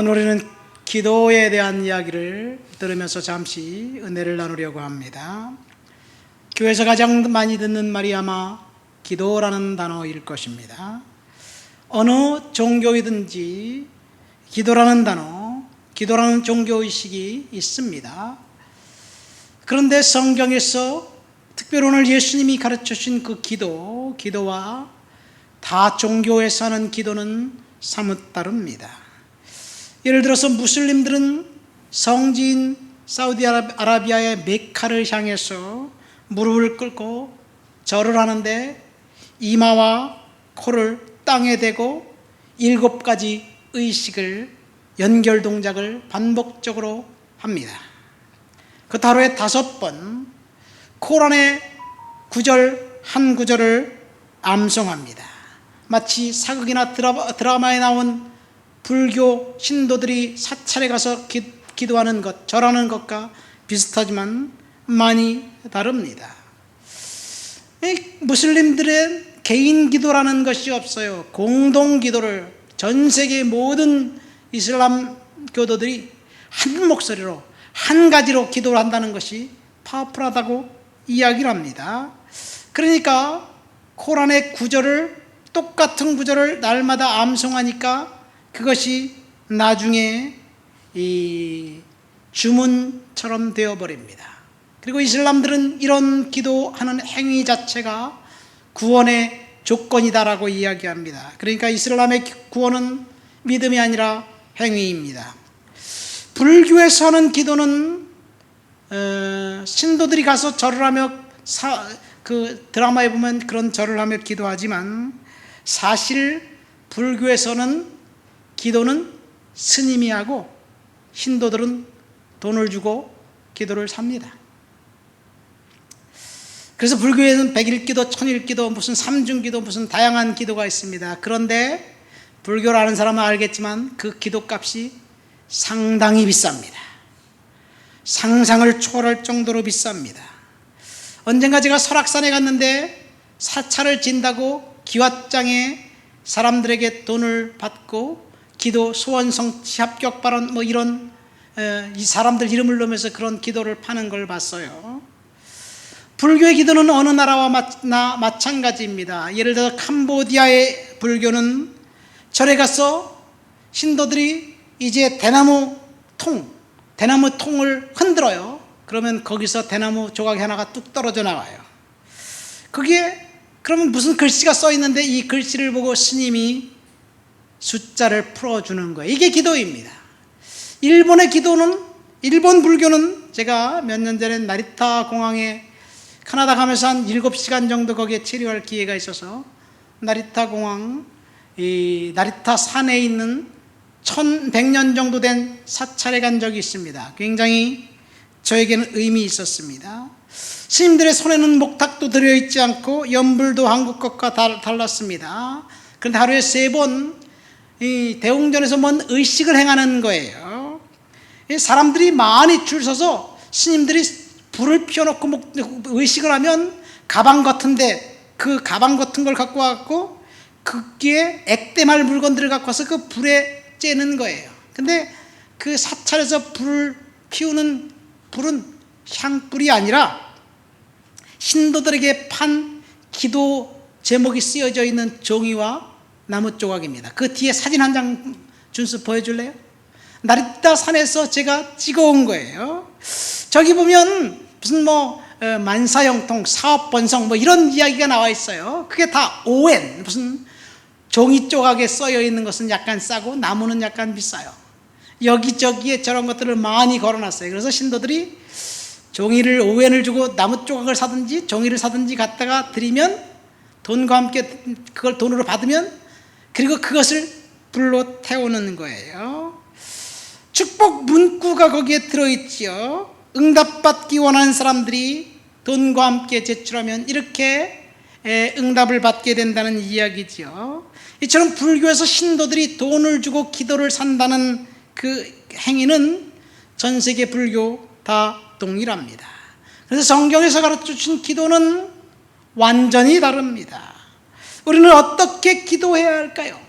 오늘 우리는 기도에 대한 이야기를 들으면서 잠시 은혜를 나누려고 합니다. 교회에서 가장 많이 듣는 말이 아마 기도라는 단어일 것입니다. 어느 종교이든지 기도라는 단어, 기도라는 종교의식이 있습니다. 그런데 성경에서 특별히 오늘 예수님이 가르쳐 주신 그 기도와 다 종교에서 하는 기도는 사뭇 다릅니다. 예를 들어서 무슬림들은 성지인 사우디아라비아의 메카를 향해서 무릎을 꿇고 절을 하는데 이마와 코를 땅에 대고 7가지 의식을 연결 동작을 반복적으로 합니다. 그 하루에 5번 코란의 구절 한 구절을 암송합니다. 마치 사극이나 드라마에 나온 불교 신도들이 사찰에 가서 기도하는 것, 절하는 것과 비슷하지만 많이 다릅니다. 무슬림들의 개인 기도라는 것이 없어요. 공동 기도를 전 세계 모든 이슬람 교도들이 한 목소리로 한 가지로 기도를 한다는 것이 파워풀하다고 이야기를 합니다. 그러니까 코란의 구절을 똑같은 구절을 날마다 암송하니까 그것이 나중에 이 주문처럼 되어버립니다. 그리고 이슬람들은 이런 기도하는 행위 자체가 구원의 조건이다라고 이야기합니다. 그러니까 이슬람의 구원은 믿음이 아니라 행위입니다. 불교에서 하는 기도는 신도들이 가서 절을 하며 그 드라마에 보면 그런 절을 하며 기도하지만 사실 불교에서는 기도는 스님이 하고 신도들은 돈을 주고 기도를 삽니다. 그래서 불교에는 100일기도, 1000일기도, 무슨 삼중기도, 무슨 다양한 기도가 있습니다. 그런데 불교를 아는 사람은 알겠지만 그 기도값이 상당히 비쌉니다. 상상을 초월할 정도로 비쌉니다. 언젠가 제가 설악산에 갔는데 사찰을 진다고 기왓장에 사람들에게 돈을 받고 기도, 소원 성취, 합격 발언 이런 이 사람들 이름을 넣으면서 그런 기도를 파는 걸 봤어요. 불교의 기도는 어느 나라와 마찬가지입니다. 예를 들어 캄보디아의 불교는 절에 가서 신도들이 이제 대나무 통을 흔들어요. 그러면 거기서 대나무 조각이 하나가 뚝 떨어져 나와요. 거기에 그러면 무슨 글씨가 써 있는데 이 글씨를 보고 스님이 숫자를 풀어주는 거예요. 이게 기도입니다. 일본 불교는 제가 몇 년 전에 나리타 공항에 캐나다 가면서 한 7시간 정도 거기에 체류할 기회가 있어서 나리타 공항, 이 나리타 산에 있는 1100년 정도 된 사찰에 간 적이 있습니다. 굉장히 저에게는 의미 있었습니다. 스님들의 손에는 목탁도 들어있지 않고 연불도 한국 것과 달랐습니다. 그런데 하루에 3번 이 대웅전에서 뭔 의식을 행하는 거예요. 사람들이 많이 줄 서서 스님들이 불을 피워놓고 의식을 하면 가방 같은데 그 가방 같은 걸 갖고 와갖고 거기에 액땜할 물건들을 갖고 와서 그 불에 쬐는 거예요. 근데 그 사찰에서 불을 피우는 불은 향불이 아니라 신도들에게 판 기도 제목이 쓰여져 있는 종이와 나무 조각입니다. 그 뒤에 사진 한 장 준수 보여줄래요? 나리타 산에서 제가 찍어온 거예요. 저기 보면 무슨 만사형통, 사업번성 이런 이야기가 나와 있어요. 그게 다 ON, 무슨 종이 조각에 써여 있는 것은 약간 싸고 나무는 약간 비싸요. 여기저기에 저런 것들을 많이 걸어놨어요. 그래서 신도들이 종이를 ON을 주고 나무 조각을 사든지 종이를 사든지 갖다가 드리면 돈과 함께 그걸 돈으로 받으면 그리고 그것을 불로 태우는 거예요. 축복 문구가 거기에 들어있지요. 응답받기 원하는 사람들이 돈과 함께 제출하면 이렇게 응답을 받게 된다는 이야기지요. 이처럼 불교에서 신도들이 돈을 주고 기도를 산다는 그 행위는 전 세계 불교 다 동일합니다. 그래서 성경에서 가르쳐주신 기도는 완전히 다릅니다. 우리는 어떻게 기도해야 할까요?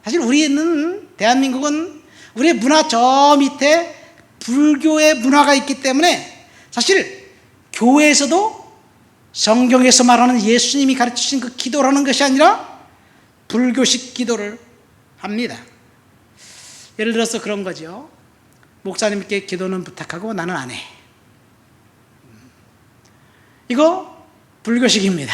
사실 우리는, 대한민국은 우리의 문화 저 밑에 불교의 문화가 있기 때문에 사실 교회에서도 성경에서 말하는 예수님이 가르치신 그 기도라는 것이 아니라 불교식 기도를 합니다. 예를 들어서 그런 거죠. 목사님께 기도는 부탁하고 나는 안 해. 이거 불교식입니다.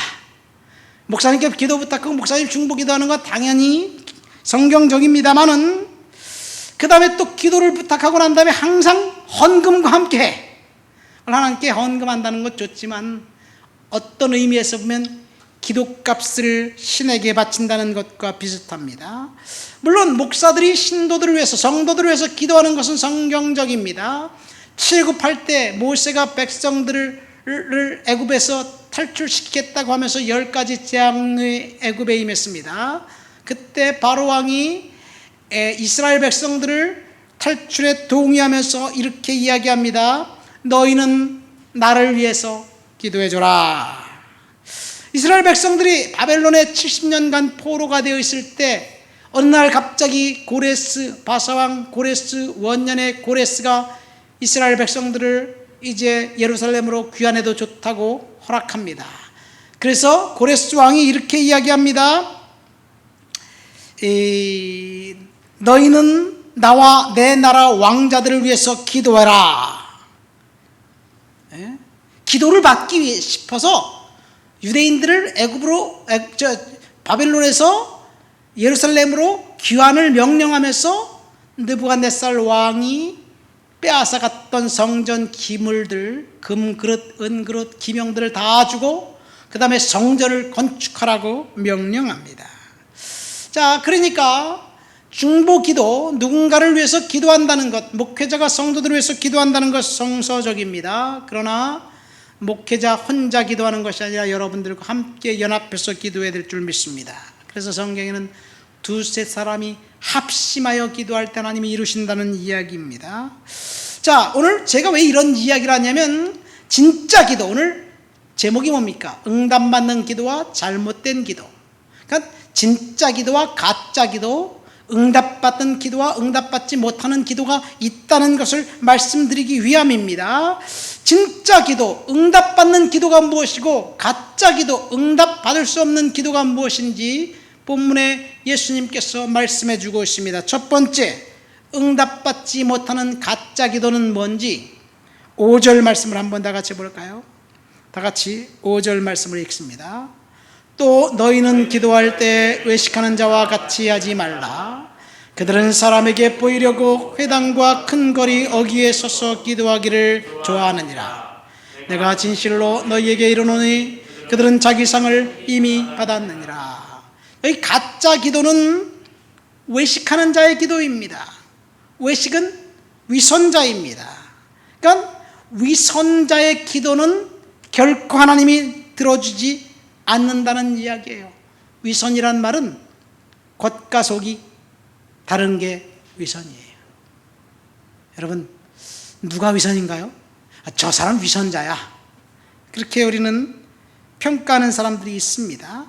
목사님께 기도 부탁하고 목사님 중보 기도하는 거 당연히 성경적입니다만은 그 다음에 또 기도를 부탁하고 난 다음에 항상 헌금과 함께 해. 하나님께 헌금한다는 것 좋지만 어떤 의미에서 보면 기도값을 신에게 바친다는 것과 비슷합니다. 물론 목사들이 신도들을 위해서 성도들을 위해서 기도하는 것은 성경적입니다. 출애굽할 때 모세가 백성들을 애굽에서 탈출시키겠다고 하면서 10가지 재앙의 애굽에 임했습니다. 그때 바로 왕이 이스라엘 백성들을 탈출에 동의하면서 이렇게 이야기합니다. 너희는 나를 위해서 기도해줘라. 이스라엘 백성들이 바벨론에 70년간 포로가 되어 있을 때 어느 날 갑자기 고레스, 바사왕 고레스 원년의 고레스가 이스라엘 백성들을 이제 예루살렘으로 귀환해도 좋다고 허락합니다. 그래서 고레스 왕이 이렇게 이야기합니다. 너희는 나와 내 나라 왕자들을 위해서 기도해라. 기도를 받기 싶어서 유대인들을 바벨론에서 예루살렘으로 귀환을 명령하면서 느부갓네살 왕이 빼앗아갔던 성전 기물들, 금그릇, 은그릇, 기명들을 다 주고 그 다음에 성전을 건축하라고 명령합니다. 자, 그러니까 중보기도, 누군가를 위해서 기도한다는 것, 목회자가 성도들을 위해서 기도한다는 것 성서적입니다. 그러나 목회자 혼자 기도하는 것이 아니라 여러분들과 함께 연합해서 기도해야 될 줄 믿습니다. 그래서 성경에는 두세 사람이 합심하여 기도할 때 하나님이 이루신다는 이야기입니다. 자, 오늘 제가 왜 이런 이야기를 하냐면 진짜 기도, 오늘 제목이 뭡니까? 응답받는 기도와 잘못된 기도. 그러니까 진짜 기도와 가짜 기도, 응답받는 기도와 응답받지 못하는 기도가 있다는 것을 말씀드리기 위함입니다. 진짜 기도, 응답받는 기도가 무엇이고 가짜 기도, 응답받을 수 없는 기도가 무엇인지 본문에 예수님께서 말씀해 주고 있습니다. 첫 번째, 응답받지 못하는 가짜 기도는 뭔지 5절 말씀을 한번 다 같이 볼까요? 다 같이 5절 말씀을 읽습니다. 또 너희는 기도할 때 외식하는 자와 같이 하지 말라. 그들은 사람에게 보이려고 회당과 큰 거리 어귀에 서서 기도하기를 좋아하느니라. 내가 진실로 너희에게 이르노니 그들은 자기 상을 이미 받았느니라. 여기 가짜 기도는 외식하는 자의 기도입니다. 외식은 위선자입니다. 그러니까 위선자의 기도는 결코 하나님이 들어주지 않는다는 이야기예요. 위선이란 말은 겉과 속이 다른 게 위선이에요. 여러분, 누가 위선인가요? 저 사람 위선자야. 그렇게 우리는 평가하는 사람들이 있습니다.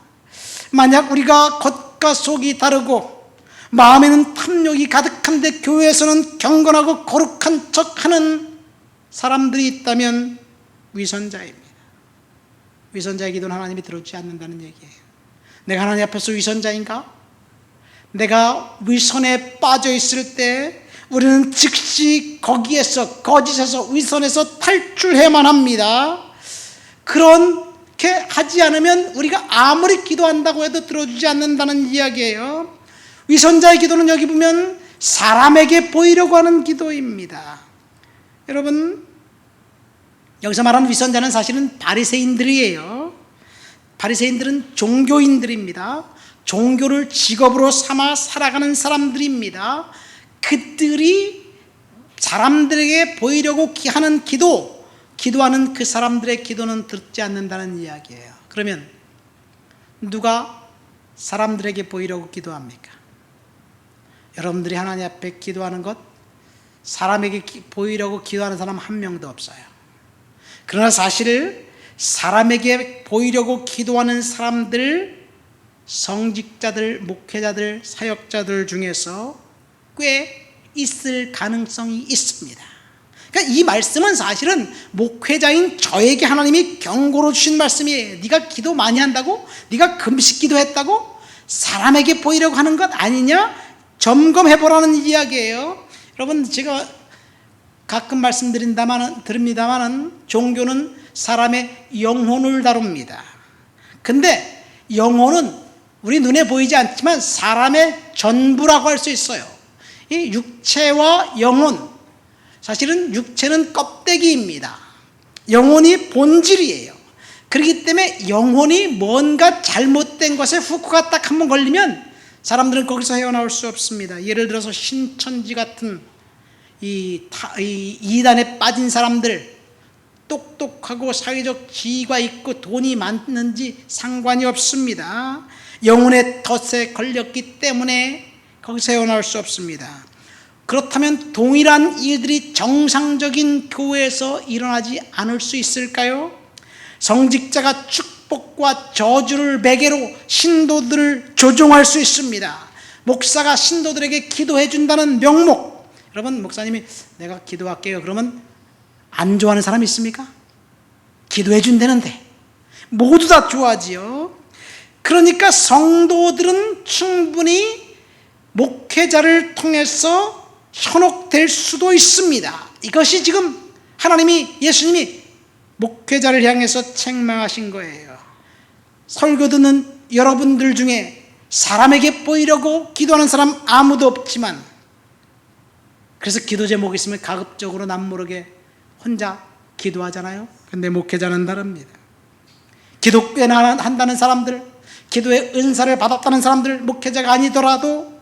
만약 우리가 겉과 속이 다르고 마음에는 탐욕이 가득한데 교회에서는 경건하고 거룩한 척하는 사람들이 있다면 위선자입니다. 위선자의 기도는 하나님이 들어주지 않는다는 얘기예요. 내가 하나님 앞에서 위선자인가? 내가 위선에 빠져 있을 때 우리는 즉시 거기에서, 거짓에서, 위선에서 탈출해야만 합니다. 그렇게 하지 않으면 우리가 아무리 기도한다고 해도 들어주지 않는다는 이야기예요. 위선자의 기도는 여기 보면 사람에게 보이려고 하는 기도입니다. 여러분, 여기서 말하는 위선자는 사실은 바리새인들이에요. 바리새인들은 종교인들입니다. 종교를 직업으로 삼아 살아가는 사람들입니다. 그들이 사람들에게 보이려고 하는 기도하는 그 사람들의 기도는 듣지 않는다는 이야기예요. 그러면 누가 사람들에게 보이려고 기도합니까? 여러분들이 하나님 앞에 기도하는 것, 사람에게 보이려고 기도하는 사람 한 명도 없어요. 그러나 사실 사람에게 보이려고 기도하는 사람들, 성직자들, 목회자들, 사역자들 중에서 꽤 있을 가능성이 있습니다. 그러니까 이 말씀은 사실은 목회자인 저에게 하나님이 경고로 주신 말씀이에요. 네가 기도 많이 한다고? 네가 금식 기도했다고? 사람에게 보이려고 하는 것 아니냐? 점검해보라는 이야기예요. 여러분, 제가 가끔 들읍니다마는 종교는 사람의 영혼을 다룹니다. 근데 영혼은 우리 눈에 보이지 않지만 사람의 전부라고 할 수 있어요. 이 육체와 영혼, 사실은 육체는 껍데기입니다. 영혼이 본질이에요. 그렇기 때문에 영혼이 뭔가 잘못된 것에 후크가 딱 한번 걸리면 사람들은 거기서 헤어나올 수 없습니다. 예를 들어서 신천지 같은 이 이단에 빠진 사람들, 똑똑하고 사회적 지위가 있고 돈이 많는지 상관이 없습니다. 영혼의 덫에 걸렸기 때문에 거기서 헤어나올 수 없습니다. 그렇다면 동일한 일들이 정상적인 교회에서 일어나지 않을 수 있을까요? 성직자가 축복과 저주를 매개로 신도들을 조종할 수 있습니다. 목사가 신도들에게 기도해 준다는 명목, 여러분, 목사님이 내가 기도할게요 그러면 안 좋아하는 사람이 있습니까? 기도해 준다는데 모두 다 좋아하지요. 그러니까 성도들은 충분히 목회자를 통해서 현혹될 수도 있습니다. 이것이 지금 예수님이 목회자를 향해서 책망하신 거예요. 설교 듣는 여러분들 중에 사람에게 보이려고 기도하는 사람 아무도 없지만, 그래서 기도 제목이 있으면 가급적으로 남모르게 혼자 기도하잖아요. 근데 목회자는 다릅니다. 기도 꽤나 한다는 사람들, 기도의 은사를 받았다는 사람들, 목회자가 아니더라도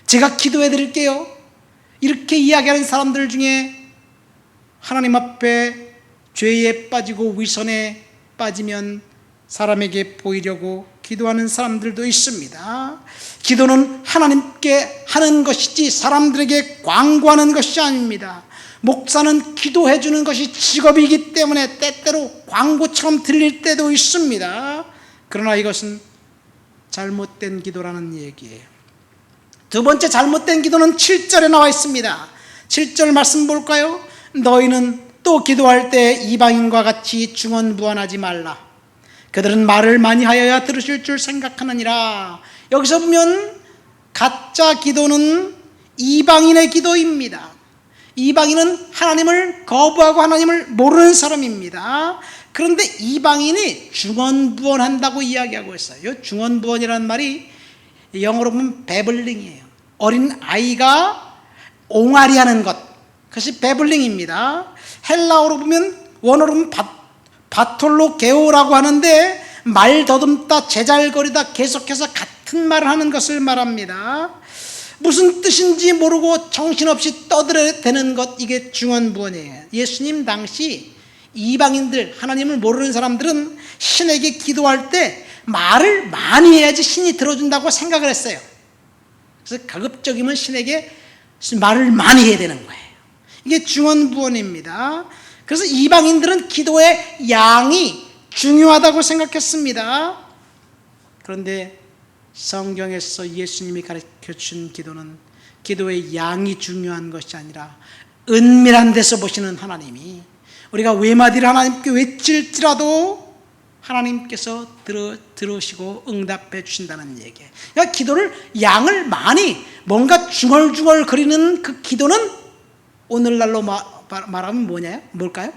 제가 기도해 드릴게요 이렇게 이야기하는 사람들 중에 하나님 앞에 죄에 빠지고 위선에 빠지면 사람에게 보이려고 기도하는 사람들도 있습니다. 기도는 하나님께 하는 것이지 사람들에게 광고하는 것이 아닙니다. 목사는 기도해 주는 것이 직업이기 때문에 때때로 광고처럼 들릴 때도 있습니다. 그러나 이것은 잘못된 기도라는 얘기예요. 두 번째 잘못된 기도는 7절에 나와 있습니다. 7절 말씀 볼까요? 너희는 또 기도할 때 이방인과 같이 중언부언하지 말라. 그들은 말을 많이 하여야 들으실 줄 생각하느니라. 여기서 보면 가짜 기도는 이방인의 기도입니다. 이방인은 하나님을 거부하고 하나님을 모르는 사람입니다. 그런데 이방인이 중언부언한다고 이야기하고 있어요. 중언부언이라는 말이 영어로 보면 베블링이에요. 어린 아이가 옹알이하는 것, 그것이 베블링입니다. 헬라어로 보면, 원어로 보면 바톨로게오라고 하는데 말 더듬다 제잘거리다 계속해서 같은 말을 하는 것을 말합니다. 무슨 뜻인지 모르고 정신없이 떠들어대는 것, 이게 중언부언이에요. 예수님 당시 이방인들, 하나님을 모르는 사람들은 신에게 기도할 때 말을 많이 해야지 신이 들어준다고 생각을 했어요. 그래서 가급적이면 신에게 말을 많이 해야 되는 거예요. 이게 중언부언입니다. 그래서 이방인들은 기도의 양이 중요하다고 생각했습니다. 그런데 성경에서 예수님이 가르쳐준 기도는 기도의 양이 중요한 것이 아니라 은밀한 데서 보시는 하나님이, 우리가 외마디를 하나님께 외칠지라도 하나님께서 들으시고 응답해 주신다는 얘기예요. 그러니까 기도를 양을 많이 뭔가 중얼중얼 거리는 그 기도는 오늘날로 말하면 뭘까요?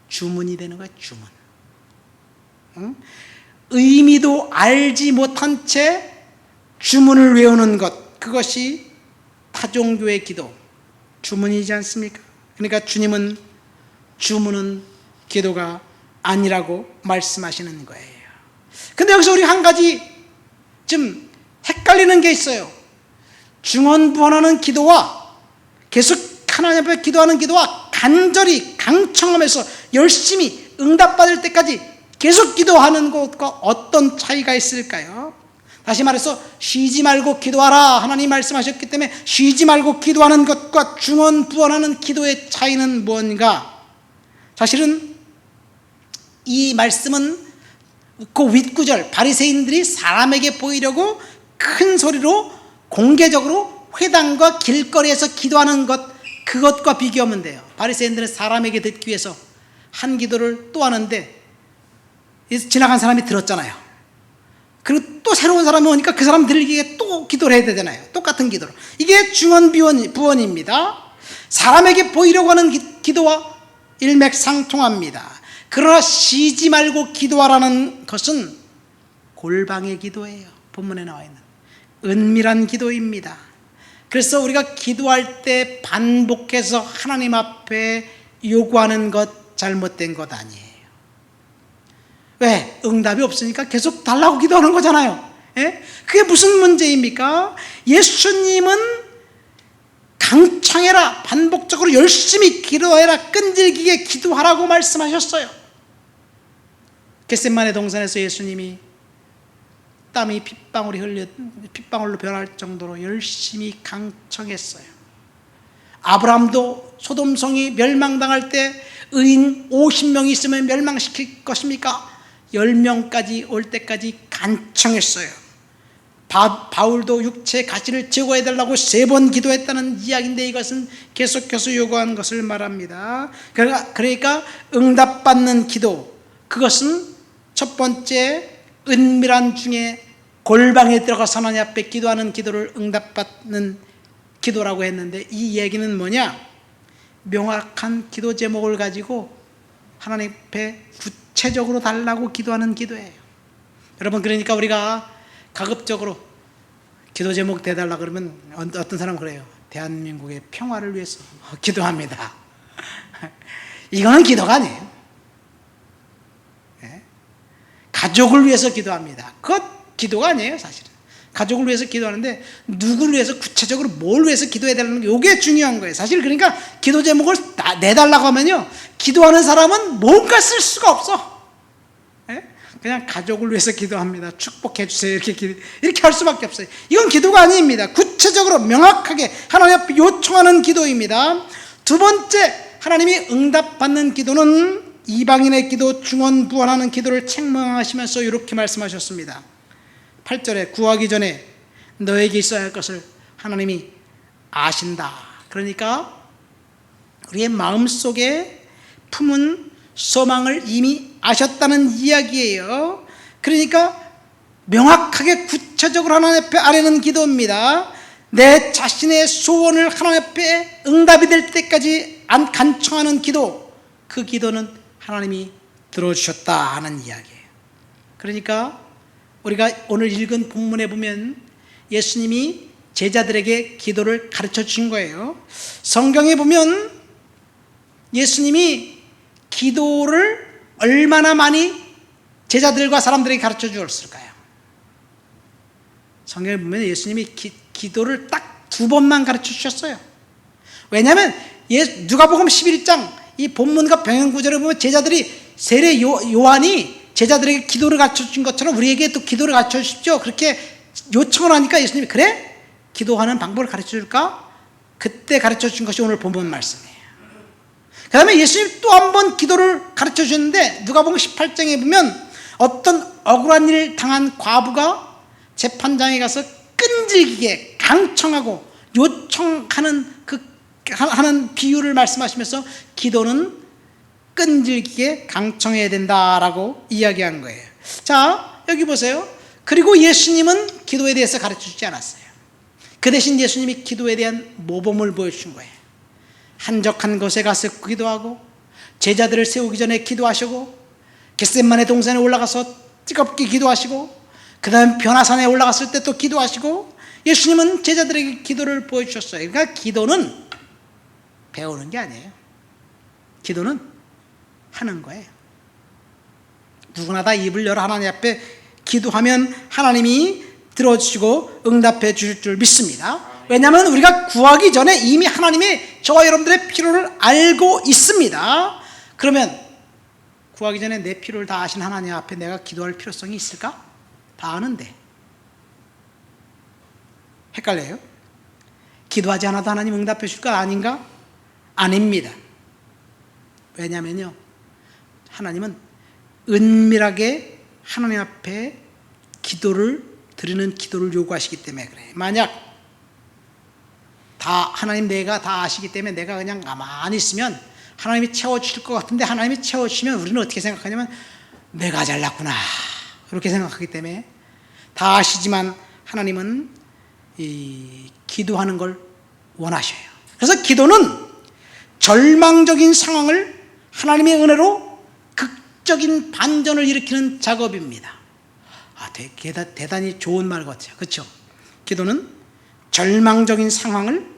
주문이 되는 거예요. 주문. 응? 의미도 알지 못한 채 주문을 외우는 것, 그것이 타종교의 기도, 주문이지 않습니까? 그러니까 주님은 주문은 기도가 아니라고 말씀하시는 거예요. 근데 여기서 우리 한 가지 좀 헷갈리는 게 있어요. 중언부언하는 기도와 계속 하나님 앞에 기도하는 기도와 간절히 강청하면서 열심히 응답받을 때까지 계속 기도하는 것과 어떤 차이가 있을까요? 다시 말해서 쉬지 말고 기도하라, 하나님 말씀하셨기 때문에 쉬지 말고 기도하는 것과 중언부언하는 기도의 차이는 뭔가? 사실은 이 말씀은 그 윗구절, 바리새인들이 사람에게 보이려고 큰 소리로 공개적으로 회당과 길거리에서 기도하는 그것과 비교하면 돼요. 바리새인들은 사람에게 듣기 위해서 한 기도를 또 하는데 지나간 사람이 들었잖아요. 그리고 또 새로운 사람이 오니까 그 사람 들리기에 또 기도를 해야 되잖아요. 똑같은 기도로. 이게 중언부언입니다. 사람에게 보이려고 하는 기도와 일맥상통합니다. 그러나 쉬지 말고 기도하라는 것은 골방의 기도예요. 본문에 나와 있는 은밀한 기도입니다. 그래서 우리가 기도할 때 반복해서 하나님 앞에 요구하는 것 잘못된 것 아니에요. 왜? 응답이 없으니까 계속 달라고 기도하는 거잖아요. 예? 그게 무슨 문제입니까? 예수님은 강창해라, 반복적으로 열심히 기도해라, 끈질기게 기도하라고 말씀하셨어요. 겟세마네 동산에서 예수님이 땀이 핏방울로 변할 정도로 열심히 강청했어요. 아브라함도 소돔성이 멸망당할 때 의인 50명이 있으면 멸망시킬 것입니까? 10명까지 올 때까지 간청했어요. 바울도 육체의 가시를 제거해달라고 3번 기도했다는 이야기인데 이것은 계속해서 요구한 것을 말합니다. 그러니까 응답받는 기도, 그것은 첫 번째 은밀한 중에 골방에 들어가서 하나님 앞에 기도하는 기도를 응답받는 기도라고 했는데, 이 얘기는 뭐냐? 명확한 기도 제목을 가지고 하나님 앞에 구체적으로 달라고 기도하는 기도예요. 여러분, 그러니까 우리가 가급적으로 기도 제목 대달라 그러면 어떤 사람은 그래요. 대한민국의 평화를 위해서 기도합니다. 이거는 기도가 아니에요. 가족을 위해서 기도합니다. 그것 기도가 아니에요. 사실은 가족을 위해서 기도하는데 누구를 위해서, 구체적으로 뭘 위해서 기도해야 되는 게 이게 중요한 거예요. 사실 그러니까 기도 제목을 내달라고 하면요, 기도하는 사람은 뭔가 쓸 수가 없어. 그냥 가족을 위해서 기도합니다, 축복해 주세요, 이렇게 할 수밖에 없어요. 이건 기도가 아닙니다. 구체적으로 명확하게 하나님 앞에 요청하는 기도입니다. 두 번째, 하나님이 응답받는 기도는 이방인의 기도, 중언부언하는 기도를 책망하시면서 이렇게 말씀하셨습니다. 8절에 구하기 전에 너에게 있어야 할 것을 하나님이 아신다. 그러니까 우리의 마음속에 품은 소망을 이미 아셨다는 이야기예요. 그러니까 명확하게 구체적으로 하나님 앞에 아뢰는 기도입니다. 내 자신의 소원을 하나님 앞에 응답이 될 때까지 간청하는 기도, 그 기도는 하나님이 들어주셨다 하는 이야기예요. 그러니까 우리가 오늘 읽은 본문에 보면 예수님이 제자들에게 기도를 가르쳐 주신 거예요. 성경에 보면 예수님이 기도를 얼마나 많이 제자들과 사람들에게 가르쳐 주었을까요? 성경에 보면 예수님이 기도를 딱 2번만 가르쳐 주셨어요. 왜냐하면 누가복음 11장 이 본문과 병행 구절을 보면 제자들이 세례 요한이 제자들에게 기도를 가르쳐 준 것처럼 우리에게 또 기도를 가르쳐 주십시오, 그렇게 요청을 하니까 예수님이 그래? 기도하는 방법을 가르쳐 줄까? 그때 가르쳐 준 것이 오늘 본문 말씀이에요. 그 다음에 예수님이 또 한 번 기도를 가르쳐 주셨는데 누가복음 18장에 보면 어떤 억울한 일을 당한 과부가 재판장에 가서 끈질기게 강청하고 요청하는 하는 비유를 말씀하시면서 기도는 끈질기게 강청해야 된다라고 이야기한 거예요. 자, 여기 보세요. 그리고 예수님은 기도에 대해서 가르쳐 주지 않았어요. 그 대신 예수님이 기도에 대한 모범을 보여주신 거예요. 한적한 곳에 가서 기도하고, 제자들을 세우기 전에 기도하시고, 겟세마네 동산에 올라가서 뜨겁게 기도하시고, 그 다음 변화산에 올라갔을 때 또 기도하시고, 예수님은 제자들에게 기도를 보여주셨어요. 그러니까 기도는 배우는 게 아니에요. 기도는 하는 거예요. 누구나 다 입을 열어 하나님 앞에 기도하면 하나님이 들어주시고 응답해 주실 줄 믿습니다. 왜냐하면 우리가 구하기 전에 이미 하나님이 저와 여러분들의 필요를 알고 있습니다. 그러면 구하기 전에 내 필요를 다 아신 하나님 앞에 내가 기도할 필요성이 있을까? 다 아는데 헷갈려요? 기도하지 않아도 하나님 응답해 줄까? 아닌가? 아닙니다. 왜냐하면요, 하나님은 은밀하게 하나님 앞에 기도를 드리는 기도를 요구하시기 때문에 그래요. 만약 하나님 내가 다 아시기 때문에 내가 그냥 가만히 있으면 하나님이 채워주실 것 같은데, 하나님이 채워주시면 우리는 어떻게 생각하냐면 내가 잘났구나 그렇게 생각하기 때문에, 다 아시지만 하나님은 이 기도하는 걸 원하셔요. 그래서 기도는 절망적인 상황을 하나님의 은혜로 극적인 반전을 일으키는 작업입니다. 대단히 좋은 말 같아요. 그렇죠? 기도는 절망적인 상황을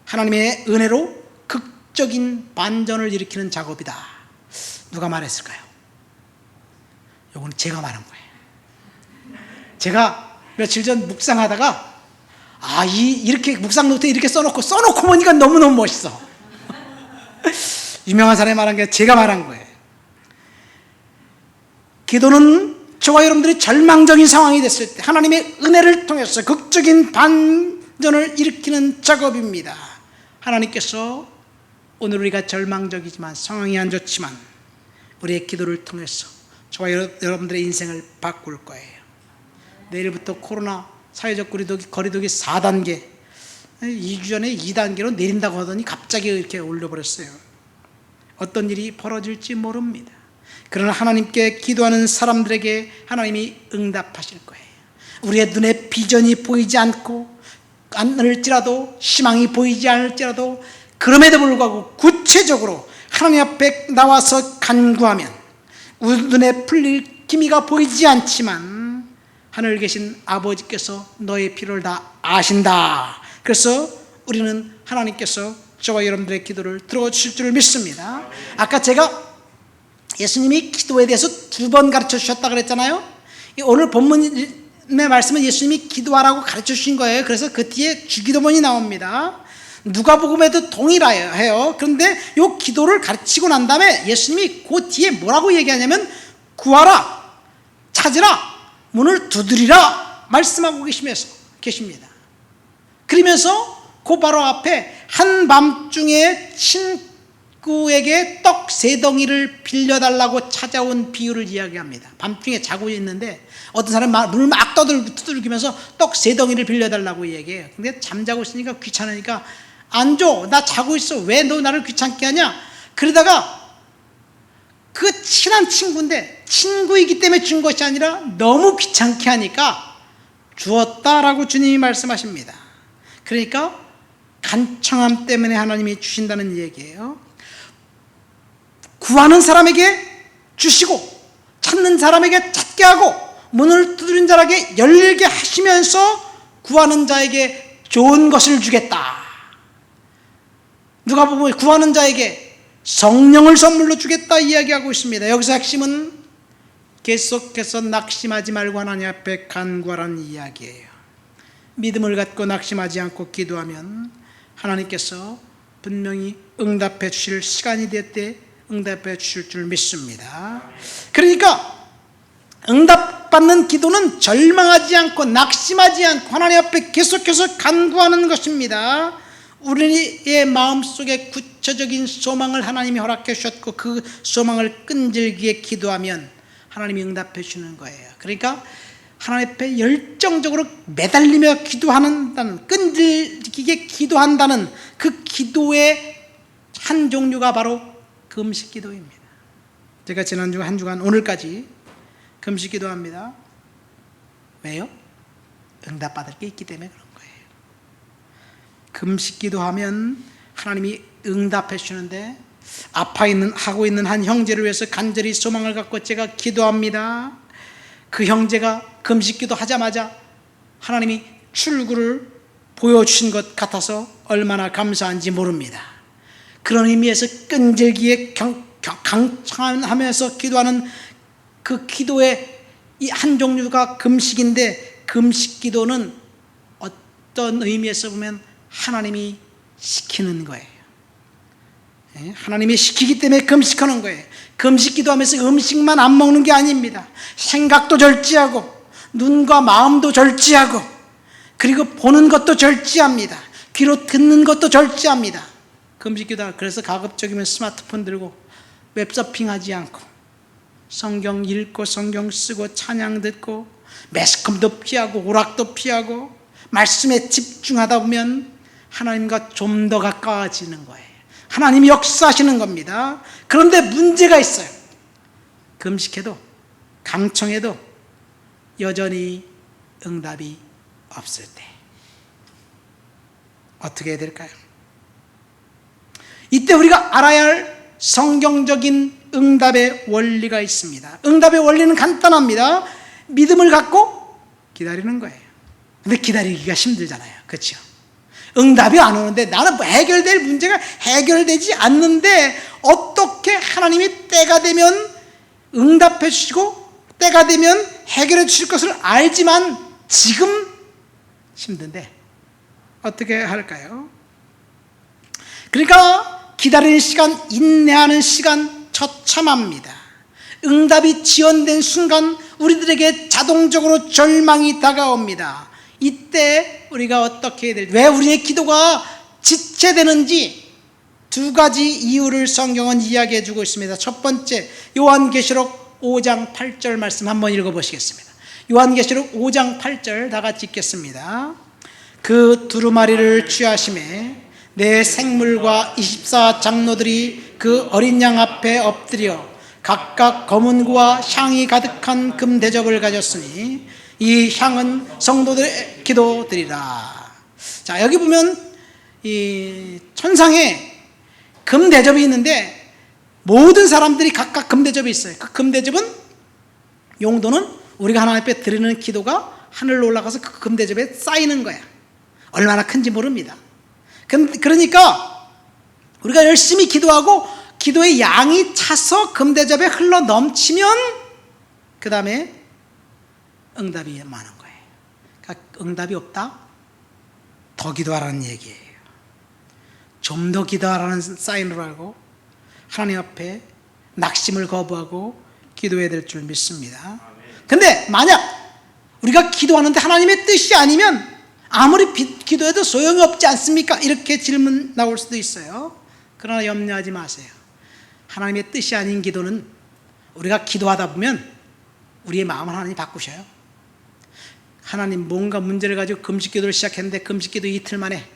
하나님의 은혜로 극적인 반전을 일으키는 작업이다. 누가 말했을까요? 이건 제가 말한 거예요. 제가 며칠 전 묵상하다가 이렇게 묵상 노트에 이렇게 써놓고 보니까 너무너무 멋있어. 유명한 사람이 말한 게 제가 말한 거예요. 기도는 저와 여러분들이 절망적인 상황이 됐을 때 하나님의 은혜를 통해서 극적인 반전을 일으키는 작업입니다. 하나님께서 오늘 우리가 절망적이지만, 상황이 안 좋지만 우리의 기도를 통해서 저와 여러분들의 인생을 바꿀 거예요. 내일부터 코로나 사회적 거리두기 4단계, 2주 전에 2단계로 내린다고 하더니 갑자기 이렇게 올려버렸어요. 어떤 일이 벌어질지 모릅니다. 그러나 하나님께 기도하는 사람들에게 하나님이 응답하실 거예요. 우리의 눈에 비전이 보이지 않을지라도, 희망이 보이지 않을지라도, 그럼에도 불구하고 구체적으로 하나님 앞에 나와서 간구하면 눈에 풀릴 기미가 보이지 않지만 하늘에 계신 아버지께서 너의 필요를 다 아신다. 그래서 우리는 하나님께서 저와 여러분들의 기도를 들어주실 줄 믿습니다. 아까 제가 예수님이 기도에 대해서 2번 가르쳐 주셨다 그랬잖아요. 오늘 본문의 말씀은 예수님이 기도하라고 가르쳐 주신 거예요. 그래서 그 뒤에 주기도문이 나옵니다. 누가복음에도 동일해요. 그런데 이 기도를 가르치고 난 다음에 예수님이 그 뒤에 뭐라고 얘기하냐면 구하라, 찾으라, 문을 두드리라 말씀하고 계십니다. 그러면서 그 바로 앞에 한밤중에 친구에게 떡 3덩이를 빌려달라고 찾아온 비유를 이야기합니다. 밤중에 자고 있는데 어떤 사람이 문을 막 두들기면서 떡 3덩이를 빌려달라고 얘기해요. 근데 잠자고 있으니까 귀찮으니까 안 줘, 나 자고 있어, 왜 너 나를 귀찮게 하냐. 그러다가 그 친한 친구인데 친구이기 때문에 준 것이 아니라 너무 귀찮게 하니까 주었다라고 주님이 말씀하십니다. 그러니까 간청함 때문에 하나님이 주신다는 얘기예요. 구하는 사람에게 주시고 찾는 사람에게 찾게 하고 문을 두드린 자에게 열리게 하시면서 구하는 자에게 좋은 것을 주겠다. 누가 보면 구하는 자에게 성령을 선물로 주겠다 이야기하고 있습니다. 여기서 핵심은 계속해서 낙심하지 말고 하나님 앞에 간구하라는 이야기예요. 믿음을 갖고 낙심하지 않고 기도하면 하나님께서 분명히 응답해 주실 시간이 될 때 응답해 주실 줄 믿습니다. 그러니까 응답받는 기도는 절망하지 않고 낙심하지 않고 하나님 앞에 계속해서 간구하는 것입니다. 우리의 마음속에 구체적인 소망을 하나님이 허락해 주셨고 그 소망을 끈질기게 기도하면 하나님이 응답해 주는 거예요. 그러니까 하나님 앞에 열정적으로 매달리며 기도한다는, 끈질기게 기도한다는 그 기도의 한 종류가 바로 금식 기도입니다. 제가 지난주 한 주간 오늘까지 금식 기도합니다. 왜요? 응답받을 게 있기 때문에 그런 거예요. 금식 기도하면 하나님이 응답해 주시는데, 하고 있는 한 형제를 위해서 간절히 소망을 갖고 제가 기도합니다. 그 형제가 금식 기도 하자마자 하나님이 출구를 보여주신 것 같아서 얼마나 감사한지 모릅니다. 그런 의미에서 끈질기게 강청하면서 기도하는 그 기도의 이 한 종류가 금식인데, 금식 기도는 어떤 의미에서 보면 하나님이 시키는 거예요. 하나님이 시키기 때문에 금식하는 거예요. 금식 기도하면서 음식만 안 먹는 게 아닙니다. 생각도 절제하고 눈과 마음도 절제하고 그리고 보는 것도 절제합니다. 귀로 듣는 것도 절제합니다. 금식 기도하. 그래서 가급적이면 스마트폰 들고 웹서핑하지 않고 성경 읽고 성경 쓰고 찬양 듣고 매스컴도 피하고 오락도 피하고 말씀에 집중하다 보면 하나님과 좀 더 가까워지는 거예요. 하나님이 역사하시는 겁니다. 그런데 문제가 있어요. 금식해도 강청해도 여전히 응답이 없을 때 어떻게 해야 될까요? 이때 우리가 알아야 할 성경적인 응답의 원리가 있습니다. 응답의 원리는 간단합니다. 믿음을 갖고 기다리는 거예요. 근데 기다리기가 힘들잖아요. 그렇죠? 응답이 안 오는데 나는 해결될 문제가 해결되지 않는데 어떻게 하나님이 때가 되면 응답해 주시고 때가 되면 해결해 주실 것을 알지만 지금 힘든데 어떻게 할까요? 그러니까 기다리는 시간, 인내하는 시간 처참합니다. 응답이 지연된 순간 우리들에게 자동적으로 절망이 다가옵니다. 이때 우리가 어떻게 해야 될지, 왜 우리의 기도가 지체되는지 두 가지 이유를 성경은 이야기해 주고 있습니다. 첫 번째, 요한계시록 5장 8절 말씀 한번 읽어보시겠습니다. 요한계시록 5장 8절 다 같이 읽겠습니다. 그 두루마리를 취하심에 내 생물과 24 장로들이 그 어린 양 앞에 엎드려 각각 검은 구와 향이 가득한 금 대접을 가졌으니 이 향은 성도들의 기도드리라. 자, 여기 보면 이 천상에 금 대접이 있는데 모든 사람들이 각각 금 대접이 있어요. 그 금 대접은 용도는 우리가 하나님 앞에 드리는 기도가 하늘로 올라가서 그 금 대접에 쌓이는 거야. 얼마나 큰지 모릅니다. 그러니까 우리가 열심히 기도하고 기도의 양이 차서 금 대접에 흘러 넘치면 그 다음에 응답이 많은 거예요. 그러니까 응답이 없다? 더 기도하라는 얘기예요. 좀 더 기도하라는 사인으로 알고 하나님 앞에 낙심을 거부하고 기도해야 될 줄 믿습니다. 근데 만약 우리가 기도하는데 하나님의 뜻이 아니면 아무리 기도해도 소용이 없지 않습니까? 이렇게 질문 나올 수도 있어요. 그러나 염려하지 마세요. 하나님의 뜻이 아닌 기도는 우리가 기도하다 보면 우리의 마음을 하나님이 바꾸셔요. 하나님 뭔가 문제를 가지고 금식기도를 시작했는데 금식기도 이틀 만에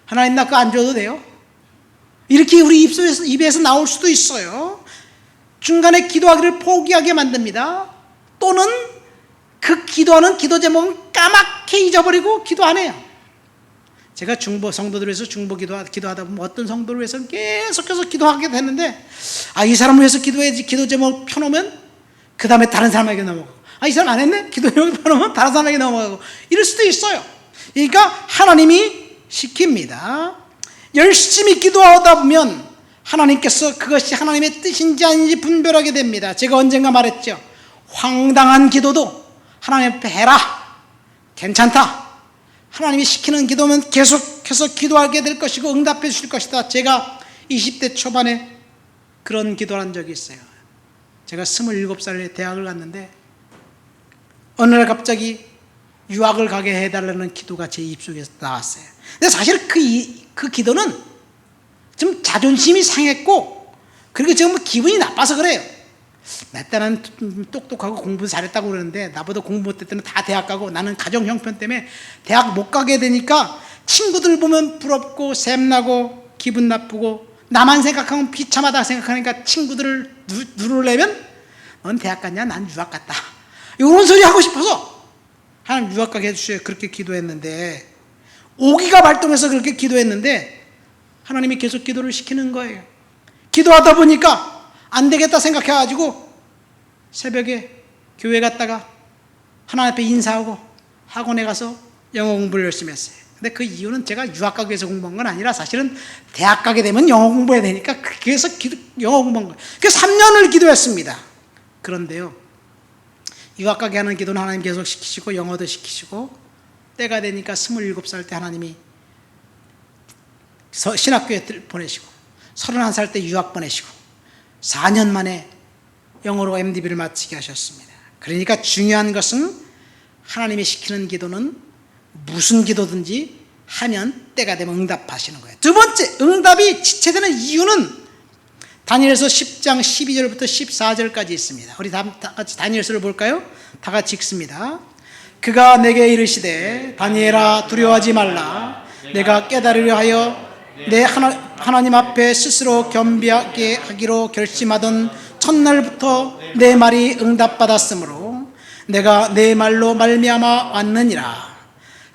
하나님 나 그거 안 줘도 돼요? 이렇게 우리 입에서 나올 수도 있어요. 중간에 기도하기를 포기하게 만듭니다. 또는 그 기도하는 기도 제목은 까맣게 잊어버리고 기도 안 해요. 제가 중보 성도들 위해서 중보 기도하다 보면 어떤 성도를 위해서 계속해서 기도하게 됐는데 이 사람을 위해서 기도해야지 기도 제목 펴놓으면 그 다음에 다른 사람에게 넘어가고 이 사람 안 했네? 기도 제목 펴놓으면 다른 사람에게 넘어가고 이럴 수도 있어요. 그러니까 하나님이 시킵니다. 열심히 기도하다 보면 하나님께서 그것이 하나님의 뜻인지 아닌지 분별하게 됩니다. 제가 언젠가 말했죠. 황당한 기도도 하나님 앞에 해라. 괜찮다. 하나님이 시키는 기도면 계속해서 기도하게 될 것이고 응답해 주실 것이다. 제가 20대 초반에 그런 기도를 한 적이 있어요. 제가 27살에 대학을 갔는데 어느 날 갑자기 유학을 가게 해달라는 기도가 제 입속에서 나왔어요. 근데 사실 그 기도는 좀 자존심이 상했고 그리고 지금 기분이 나빠서 그래요. 내 때는 똑똑하고 공부 잘했다고 그러는데 나보다 공부 못할 때는 다 대학 가고 나는 가정 형편 때문에 대학 못 가게 되니까 친구들 보면 부럽고 샘나고 기분 나쁘고 나만 생각하면 비참하다 생각하니까 친구들을 누르려면 넌 대학 갔냐? 난 유학 갔다. 이런 소리 하고 싶어서 하나님 유학 가게 해주셔요. 그렇게 기도했는데 오기가 발동해서 그렇게 기도했는데 하나님이 계속 기도를 시키는 거예요. 기도하다 보니까 안 되겠다 생각해가지고 새벽에 교회 갔다가 하나님 앞에 인사하고 학원에 가서 영어 공부를 열심히 했어요. 근데 그 이유는 제가 유학 가기 위해서 공부한 건 아니라 사실은 대학 가게 되면 영어 공부해야 되니까 그래서 영어 공부한 거예요. 그래서 3년을 기도했습니다. 그런데요, 유학 가게 하는 기도는 하나님 계속 시키시고 영어도 시키시고 때가 되니까 27살 때 하나님이 신학교에 보내시고 31살 때 유학 보내시고 4년 만에 영어로 MDB를 마치게 하셨습니다. 그러니까 중요한 것은 하나님이 시키는 기도는 무슨 기도든지 하면 때가 되면 응답하시는 거예요. 두 번째, 응답이 지체되는 이유는 다니엘서 10장 12절부터 14절까지 있습니다. 우리 다 같이 다니엘서를 볼까요? 다 같이 읽습니다. 그가 내게 이르시되 다니엘아 두려워하지 말라. 내가 깨달으려 하여 내 하나님 앞에 스스로 겸비하게 하기로 결심하던 첫날부터 내 말이 응답받았으므로 내가 내 말로 말미암아 왔느니라.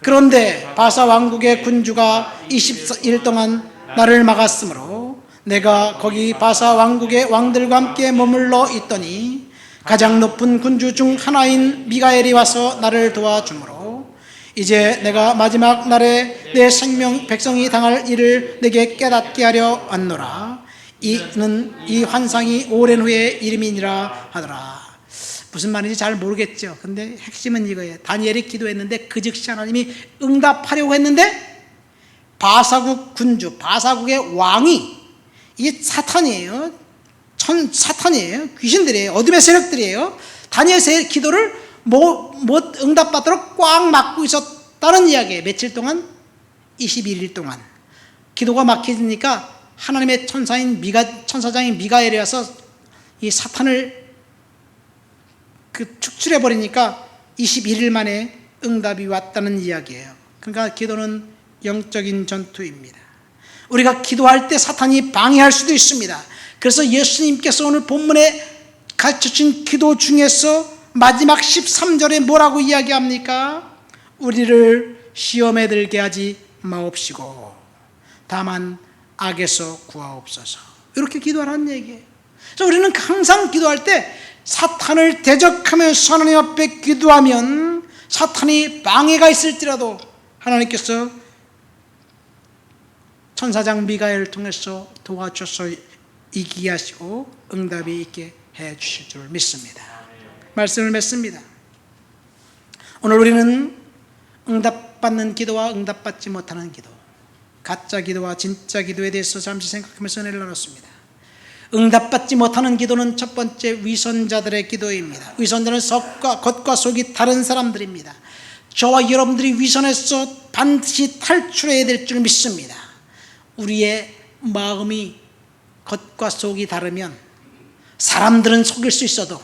그런데 바사 왕국의 군주가 20일 동안 나를 막았으므로 내가 거기 바사 왕국의 왕들과 함께 머물러 있더니 가장 높은 군주 중 하나인 미가엘이 와서 나를 도와주므로 이제 내가 마지막 날에 내 생명 백성이 당할 일을 내게 깨닫게 하려 왔노라. 이는 이 환상이 오랜 후의 이름이니라 하더라. 무슨 말인지 잘 모르겠죠. 근데 핵심은 이거예요. 다니엘이 기도했는데 그 즉시 하나님이 응답하려고 했는데 바사국 군주, 바사국의 왕이 이 사탄이에요. 사탄이에요. 귀신들이에요. 어둠의 세력들이에요. 다니엘의 기도를 못 응답받도록 꽉 막고 있었다는 이야기예요. 며칠 동안? 21일 동안. 기도가 막히니까 하나님의 천사장인 미가엘이 와서 이 사탄을 축출해 버리니까 21일 만에 응답이 왔다는 이야기예요. 그러니까 기도는 영적인 전투입니다. 우리가 기도할 때 사탄이 방해할 수도 있습니다. 그래서 예수님께서 오늘 본문에 가르쳐주신 기도 중에서 마지막 13절에 뭐라고 이야기합니까? 우리를 시험에 들게 하지 마옵시고 다만 악에서 구하옵소서. 이렇게 기도하라는 얘기예요. 그래서 우리는 항상 기도할 때 사탄을 대적하면서 하나님 앞에 기도하면 사탄이 방해가 있을지라도 하나님께서 천사장 미가엘을 통해서 도와줘서 이기게 하시고 응답이 있게 해 주실 줄 믿습니다. 말씀을 맺습니다. 오늘 우리는 응답받는 기도와 응답받지 못하는 기도, 가짜 기도와 진짜 기도에 대해서 잠시 생각하면서 은혜를 나눴습니다. 응답받지 못하는 기도는 첫 번째 위선자들의 기도입니다. 위선자는 겉과 속이 다른 사람들입니다. 저와 여러분들이 위선에서 반드시 탈출해야 될 줄 믿습니다. 우리의 마음이 겉과 속이 다르면 사람들은 속일 수 있어도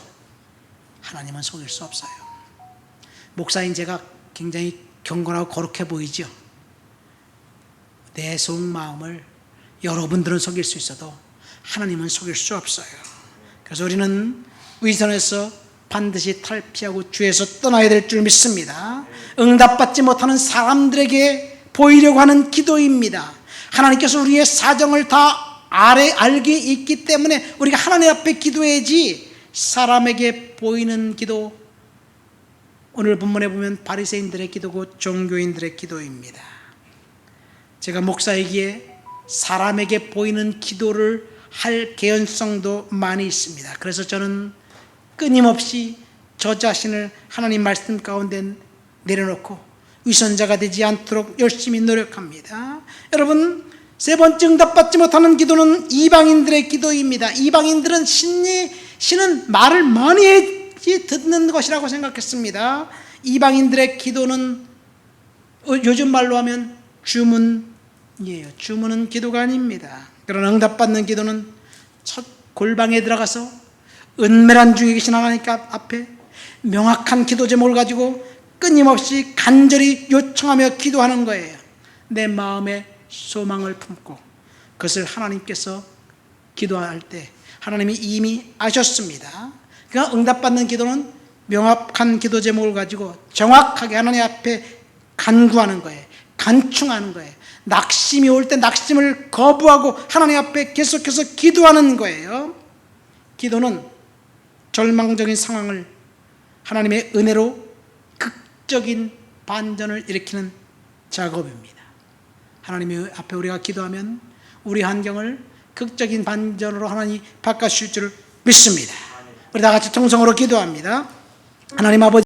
하나님은 속일 수 없어요. 목사인 제가 굉장히 경건하고 거룩해 보이죠? 내 속마음을 여러분들은 속일 수 있어도 하나님은 속일 수 없어요. 그래서 우리는 위선에서 반드시 탈피하고 주에서 떠나야 될 줄 믿습니다. 응답받지 못하는 사람들에게 보이려고 하는 기도입니다. 하나님께서 우리의 사정을 다 알게 있기 때문에 우리가 하나님 앞에 기도해야지 사람에게 보이는 기도, 오늘 본문에 보면 바리새인들의 기도고 종교인들의 기도입니다. 제가 목사이기에 사람에게 보이는 기도를 할 개연성도 많이 있습니다. 그래서 저는 끊임없이 저 자신을 하나님 말씀 가운데 내려놓고 위선자가 되지 않도록 열심히 노력합니다. 여러분, 세 번째 응답받지 못하는 기도는 이방인들의 기도입니다. 이방인들은 신은 말을 많이 해야지 듣는 것이라고 생각했습니다. 이방인들의 기도는 요즘 말로 하면 주문이에요. 주문은 기도가 아닙니다. 그러나 응답받는 기도는 첫 골방에 들어가서 은밀한 중에 계신 하나님 앞에 명확한 기도 제목을 가지고 끊임없이 간절히 요청하며 기도하는 거예요. 내 마음에 소망을 품고 그것을 하나님께서 기도할 때 하나님이 이미 아셨습니다. 그러니까 응답받는 기도는 명확한 기도 제목을 가지고 정확하게 하나님 앞에 간구하는 거예요. 간충하는 거예요. 낙심이 올 때 낙심을 거부하고 하나님 앞에 계속해서 기도하는 거예요. 기도는 절망적인 상황을 하나님의 은혜로 극적인 반전을 일으키는 작업입니다. 하나님 앞에 우리가 기도하면 우리 환경을 극적인 반전으로 하나님이 바꿔주실 줄 믿습니다. 우리 다 같이 통성으로 기도합니다. 하나님 아버지,